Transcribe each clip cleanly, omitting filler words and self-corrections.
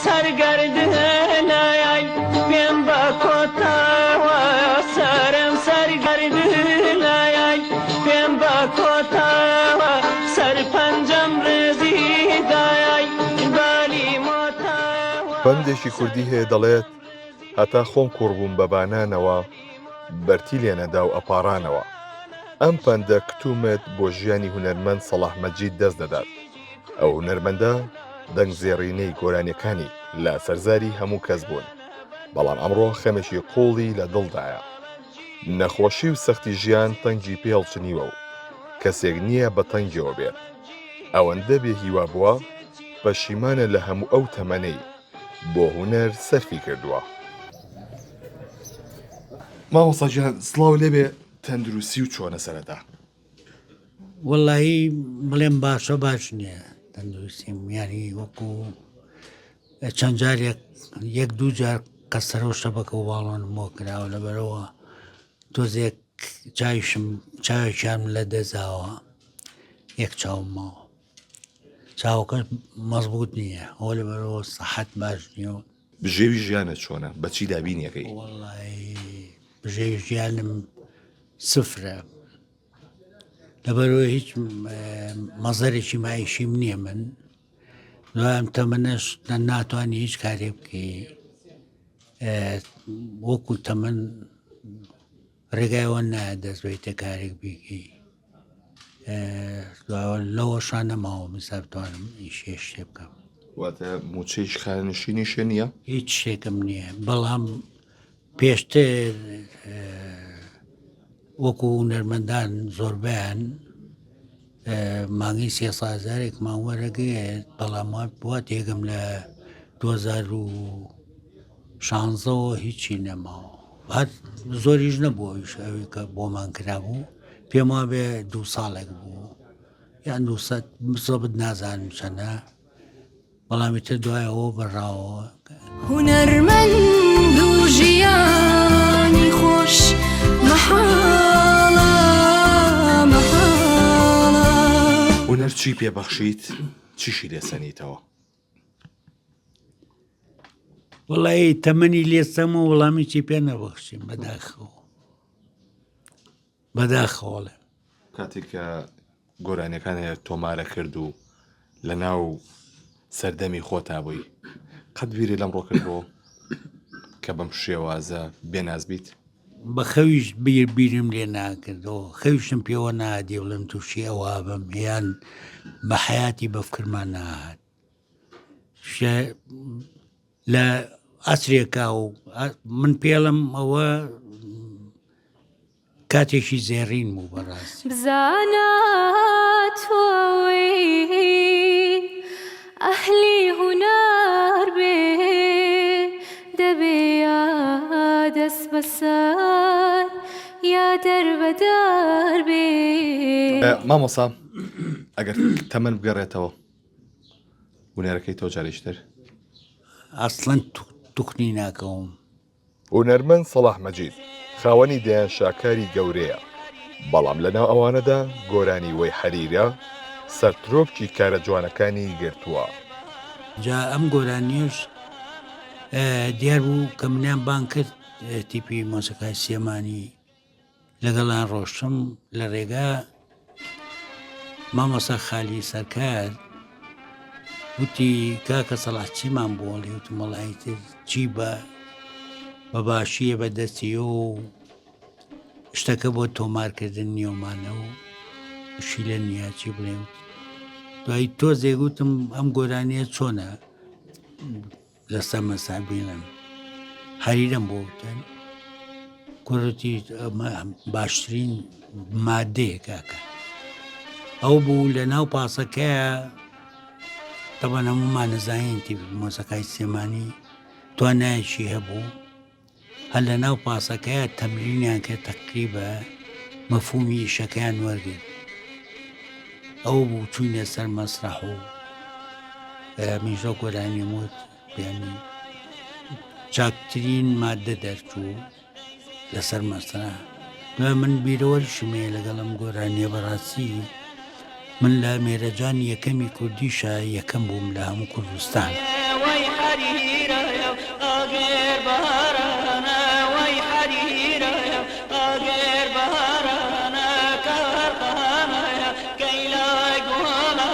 سرگردنای پیم با کتاوا سرم سرگردنای پیم با کتاوا سرپنجم رزیدای بالی متاوا بەندێکی کوردی هەیە دەڵێت هەتا خۆم کوڕبووم بە بانانەوە بەرتی لێنەدا و ئەپارانەوە. ئەم پەندە کتومت بۆ ژیانی هونەرمەند سەڵاح مەجید دەست دەدات. ئەو هونەرمەندە دەنگزێڕینەی گۆرانیەکانی لە سەرزاری هەموو کەس بوون، بەڵام ئەمڕۆ خەمێکی قوڵی لە دڵدایە. نەخۆشی و سەختی ژیان تەنگی پێڵچنیوە و کەسێک نییە بە تەنگیەوە بێت. ئەوەندە بێ هیوا بووە پەشیمانە لە هەموو ئەو تەمەنەی بۆ هونەر سەرفی کردووە. مامۆستا گیان سڵاو لێبێ، تەندروستی و چۆنە سەرەتا؟ وەڵاهی بڵێم باشە باش نییە تەندروستیم، یانی وەکو چەند جارێک یەک دوو جار قەسەرە و شەبەکە و باڵۆنم بۆ کراوە لەبەرەوە تۆزێک چاوێکیان لە دەزاوە یەک چاومەوە، چاوەکەش مەزبوط نییە، ئەوە لەبەرەوە سەحەت باش نییە. بژێوی ژیانە چۆنە؟ بەچی دابینیەکەی؟ وەڵاهی بژێوی ژیانم سفرە، لەبەرەوە هیچ مەزەرێکی مایشیم نییە. من دوایم تەمەنەش ناتوانانی هیچ کارێ بکەی، وەکو تەمەن ڕێگایەوە نایە دەست بێتە کارێک بیکەی. لەوەشان نەماوە میسا بتوانم ئیشێ شتێ بکەم. واتە موچەیش خانشینی شێ نییە؟ هیچ شتێکم نییە، بەڵام پێشتر وەکو هونەرمەندان زۆربیان مانگی 300,000 ماوەرەگەیت، بەڵام بووە تێگەم لە 2016ەوە هیچی نەماوە، هەر زۆریش نەبووە ئەوی کە بۆمان کرابوو، پێم وا بێ 2 ساڵێک بوو یان 200 نازانم چەندە، بەڵامی تر دوایەوە بەڕاوەوە. هونەرمەند و ژیانی خۆش مەحاڵە مەحاڵە. هونەر چی پێبەخشیت؟ چیشی لێسەنیتەوە؟ وەڵی تەمەنی لێستەمە وەڵامی چی پێ نەبەخشیم بەداخەوەڵێ. کاتێک کە گۆرانیەکانە تۆمارە کرد و لە ناو سەردەمی خۆتا بووی، قەت بیری لەمڕۆ کردەوە کە بەم شێوازە بێنازبیت؟ بە خەویش بیرم لێ ناکردەوە، خەویشم پێوە نادی بڵم تووشی ئەوە بم یان بە حیاتی بەفکرمان نهات. لە ئەسرێکا و من پێڵم ئەوە کاتێکی زێڕین بوو بەڕاست. بزانە تۆی ئەهلی هونەر بێ، دەبێ یا دەست بەسەر یا دەربەدەر بێ. مامۆستا ئەگەر تەمەن بگەڕێتەوە هونەرەکەی تۆ جارێشتر؟ ئەسڵەن توخنی ناکەوم. هونەرمەند سەڵاح مەجید خاوەنی دەیان شاکاری گەورەیە، بەڵام لەناو ئەوانەدا گۆرانی وەی حەریرە سەرترۆپکی کارە جوانەکانی گرتووە. جا ئەم گۆرانیش دیار بوو کە منیان بان کرد تیپی مۆسیقای سێمانی، لەگەڵان ڕۆشتم لە ڕێگا مامۆستا خالی سەرکار وتی کاکە سەڵاح چیمان بۆڵی؟ وتم وەڵی تر چی بە باشیە بەدەستیە و شتەکە بۆ تۆمارکردن نیۆمانە و شی لە نییە چی بڵێ. دوایی تۆزێ گوتم ئەم گۆرانیە چۆنە لەسەر مەسابینم هەریرم بۆ وتن کوڕەتی باشترین مادەیە کاکە ئەو بوو لە ناو پاسەکەیە. طبعا هەموومان نەزانین تیپ مۆسیقای سێمانی توانایەکی هەبوو، هەر لە ناو پاسەکەیە تەمرینیان کرد تەقریبە مەفهومی ئیشەکەیان وەرگرت. ئەو بوو چوونە سەر مەسرەح و میژە گۆرانی وت بیانی چاکترین مادە دەرچوو لەسەر مەسرەح. دوای من بیرەوەریشمێ لەگەڵم گۆرانیە بەڕاستی من لە مێرەجان یەکەمی کوردیشە یەکەم بووم لە هەموو کوردستان. وای حریرە ئاگێر بەهارانە وای حریرە ئاگێر بەهارانە کارخانەیە کەیلای گۆڵانە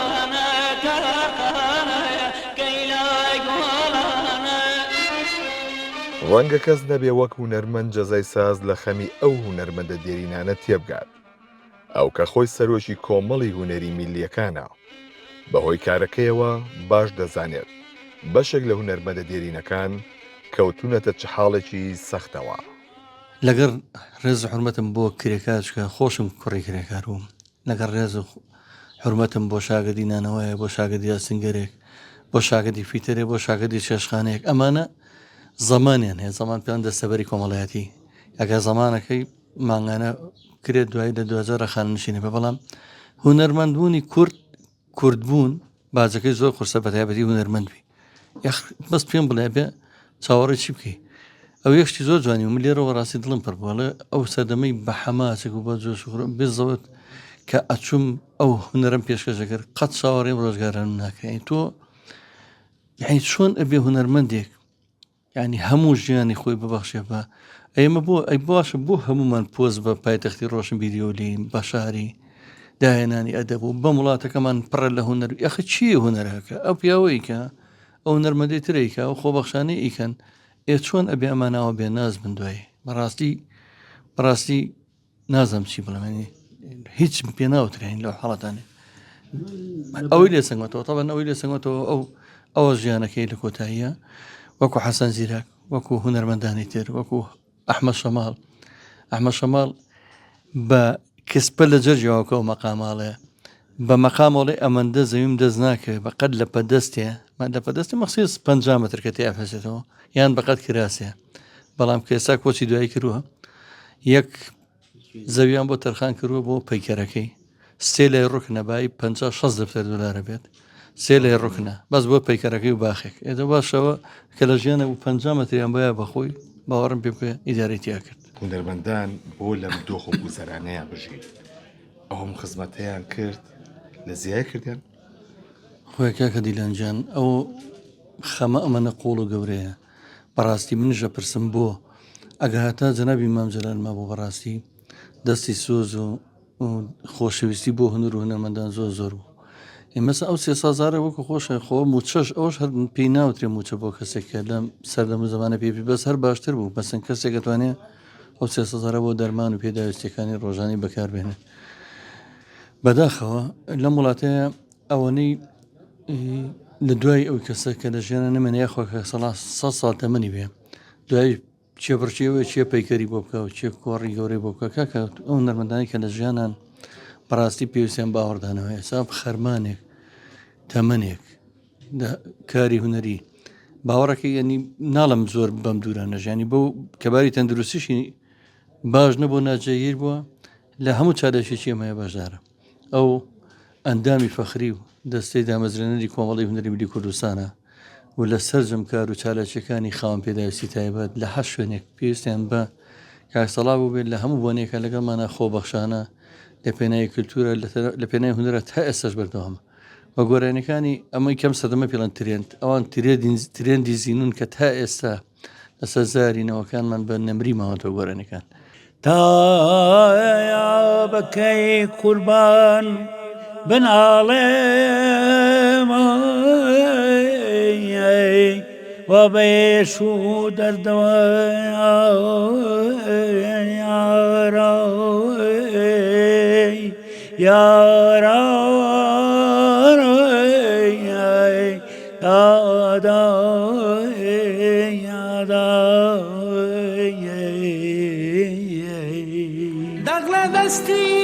کارخانەیە کەیلای گۆڵانە. ڕەنگە کەس نەبێ وەک هونەرمەند جەزای ساز لە خەمی ئەو هونەرمەندە دێرینانە تێبگات، ئەو کە خۆی سەرۆکی کۆمەڵی هونەری میلیەکانە، بەهۆی کارەکەیەوە باش دەزانێت بەشێک لە هونەرمەندە دێرینەکان کەوتونەتە چحاڵێکی سەختەوە. لەگەر ڕێز حرمەتم بۆ کرێکارچکە خۆشم کوڕی کرێکار بووم، لەگەر ڕێز حرمەتم بۆ شاگردی نانەوەیە، بۆ شاگردی سنگەرێک، بۆ شاگردی فیتەرێ، بۆ شاگردی چێشخانەیەک. ئەمانە زەمانیان هەیە، زەمان پێیان دەستەبەری کۆمەڵایەتی. ئەگەر زەمانەکەی مانگانە کرێت دوای لە 2000 خاننشینە بە، بەڵام هونەرمەندبوونی کوردبوون باجەکەی زۆر قورسە بە تایبەتی هونەرمەندبی. بەس پێم بڵێ بێ چاوەڕێ چی بکەی؟ ئەو یەشتی زۆر جوانی و لێرەوە ڕاستی دڵم پڕ بووە لە ئەو سەردەمەی بە حەماسێک و بە جۆش بێزەوت کە ئەچوم ئەو هونەرم پێشکەشەکەر قەت چاوەڕێم ڕۆژگاران ناکەی. تۆ یعنی چۆن ئەبێ هونەرمەندێک یعنی هەموو ژیانی خۆی ببەخشێ بە ئێمە بۆ ئەی باشە بۆ هەمومان پۆز بە پایتەختی ڕۆشن بیدیۆلین بە شاری داهێنانی ئەدەبوو بە وڵاتەکەمان پڕە لە هونەر. ئەخە چییە هونەرەکە؟ ئەو پیاوەی کە ئەو نەرمەدەی ترێکە ئەو خۆبەخشانەی ئیکەن چۆن ئەبێ ئەماناوە بێ ناز من دوای بەڕاستی نازم چی بڵێمێنی هیچ پێ ناوترین لەو حاڵەتانێ ئەوەی لێ سنگەتەوە تەبەن ئەوەی لێ سنگەتەوە ئەوە ژیانەکەی لە کۆتاییە وەکو حەسەن زیرەک، وەکو هونەرمەندانی تر، وەکو ئەحمەد شەماڵ بە کەسپە لە جەرجیاوەکە و مەقاماڵێ بە مەقامۆڵی ئەمەندە زەویم دەست ناکەوێت بەقەت لە پەدەستێ لە پەدەستی مەخصیص 50 متر کە تێفەسێتەوە یان بەقەت کراسێ. بەڵام کێسا کۆچی دوایی کردووە یەک زەویان بۆ تەرخان کردووە بۆ پەیکەرەکەی سێ لای ڕوکنە بای 50-60 دەفتەر دلارە بێت، سێ لای ڕوکنە بەس بۆ پەیکەرەکەی و باخێک. ئێدە باشەوە کە لە ژیانە و 50 متریان بایە بەخۆی باوەڕم پێ بکە ئیدارەی تیا کرد. هونەرمەندان بۆ لەم دۆخ و گوزەرانەیان بژین ئەوم خزمەتەیان کرد لە زیای کردیان خۆی کاکە دیلانجان ئەو خەمە ئەمەنە قوڵ و گەورەیە. بەڕاستی منژە پرسم بۆ ئەگەهاتا جەنابی مام جەلال ما بۆ بەڕاستی دەستی سۆز و خۆشەویستی بۆ هونەر و هونەرمەندان زۆر بوو. ئێمەسا ئەو 300,000 وەکو خۆشە خۆ موچەش ئەوش هەر پێی ناوترێ موچە بۆ کەسێکە لەم سەردەم زمانە پێ بەس هەر باشتر بوو بەسن کەسێک دەتوانێت ئەو 300,000 بۆ دەرمان و پێداویستەکانی ڕۆژانی بەکاربێنێت. بەداخەوە لەم وڵاتەیە ئەوەنەی لە دوای ئەو کەسە کە لە ژیانە نەمێنەیە خۆکە 100 ساڵ تەمەنی بێ دوای چێبڕچێوە چێ پەیکەری بۆ بکە و چێ کۆڕی گەورەی بۆ بکە کاکە ئەو نەرمەندانی کە لە ژیانان بەڕاستی پێویستیان باوەڕدانەوە حساب خەرمانێک تەمەنێک کاری هونەری باوەڕەکەی ینی ناڵم زۆر بەم دوورانە ژیانی بەو کەباری تەندروستیشی باش نەبوو ناجێگیر بووە لە هەموو چالێکی ئێمەیە بەشدارە. ئەو ئەندامی فەخری و دەستەی دامەزرێنەری کۆمەڵی هونەری ملی کوردستانە و لە سەرجەم کار و چالاکیەکانی خاوەن پێداویستی تایبەت لە هەر شوێنێک پێویستیان بە کاکسەڵا بوو بێت لە هەموو بۆنێکە لەگەڵمانە خۆبەخشانە لە پێناوی کللتورە لە پێناوی هونەرە تا ئێستاش بەردەوامە. بە گۆرانەکانی ئەمەی کەم سەدەمە پێڵەن ترێنند ئەوان ترێندی زیینون کە تا ئێستا لەسەر زارینەوەکانمان بە نەمری ماوەتەوە گۆرانەکان تایا بەکەی قوربان بناڵێم و بەێش و دەردەوە یارە دەغڵە دەستی